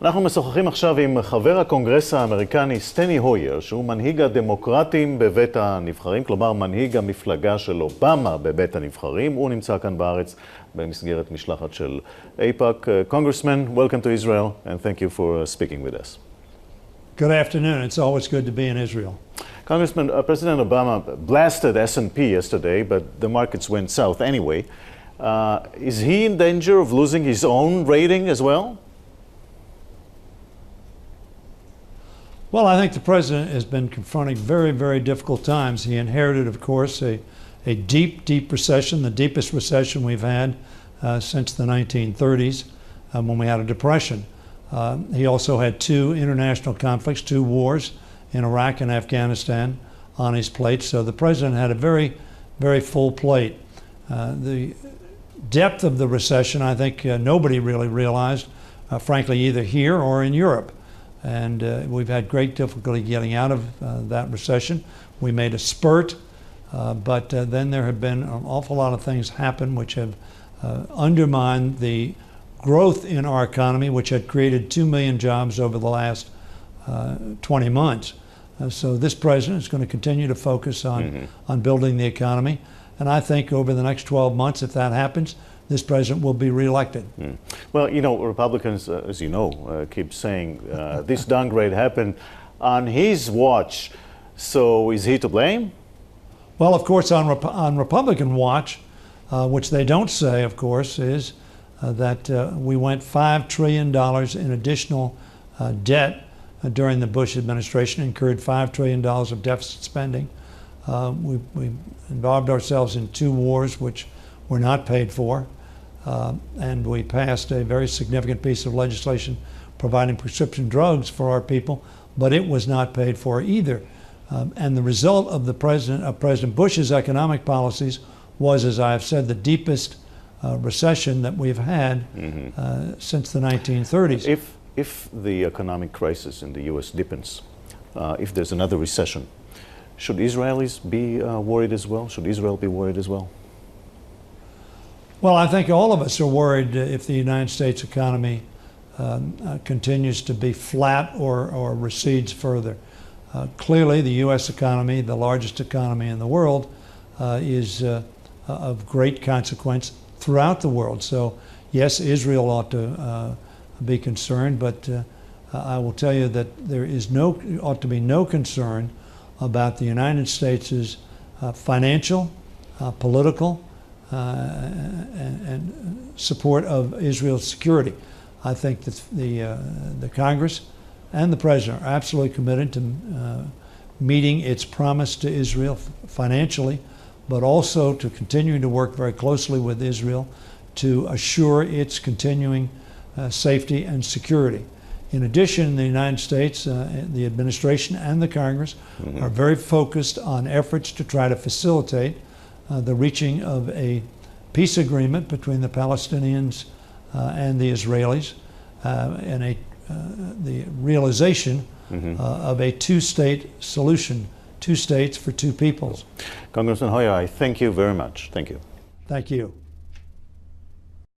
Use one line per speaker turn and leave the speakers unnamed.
אנחנו משוחחים עכשיו עם חבר הקונגרס האמריקני סטני הויר, שהוא מנהיג הדמוקרטים בבית הנבחרים, כלומר מנהיג המפלגה של אובמה בבית הנבחרים. הוא נמצא כאן בארץ במסגרת משלחת של AIPAC. Congressman, welcome to Israel and thank you for speaking with us.
Good afternoon. It's always good to be in Israel.
Congressman, President Obama blasted S&P yesterday, but the markets went south anyway. Is he in danger of losing his own rating as well?
Well, I think the president has been confronting very, very difficult times. He inherited, of course, a deep, deep recession, the deepest recession we've had since the 1930s, when we had a depression. He also had two international conflicts, two wars in Iraq and Afghanistan on his plate. So the president had a very, very full plate. The depth of the recession, I think nobody really realized, frankly, either here or in Europe. And we've had great difficulty getting out of that recession. We made a spurt, but then there have been an awful lot of things happen which have undermined the growth in our economy, which had created 2 million jobs over the last 20 months. So this president is going to continue to focus on building the economy. And I think over the next 12 months, if that happens, this president will be reelected.
Well, you know, Republicans, as you know, keep saying this downgrade happened on his watch. So is he to blame?
Well, of course, on Republican watch, which they don't say, of course, is that we went $5 trillion in additional debt during the Bush administration, incurred $5 trillion of deficit spending. We involved ourselves in two wars which were not paid for. And we passed a very significant piece of legislation providing prescription drugs for our people, but it was not paid for either. And the result of President Bush's economic policies was, as I have said, the deepest recession that we've had since the 1930s.
If the economic crisis in the U.S. deepens, if there's another recession, should Israelis be worried as well? Should Israel be worried as well?
Well, I think all of us are worried if the United States economy continues to be flat or recedes further. Clearly, the U.S. economy, the largest economy in the world, is of great consequence throughout the world. So, yes, Israel ought to be concerned, but I will tell you that there ought to be no concern about the United States' financial, political, and support of Israel's security. I think that the Congress and the President are absolutely committed to meeting its promise to Israel financially, but also to continuing to work very closely with Israel to assure its continuing safety and security. In addition, the United States, the administration and the Congress are very focused on efforts to try to facilitate the reaching of a peace agreement between the Palestinians and the Israelis, and the realization of a two-state solution, 2 states for 2 peoples.
Congressman Hoyer, I thank you very much. Thank you.
Thank you.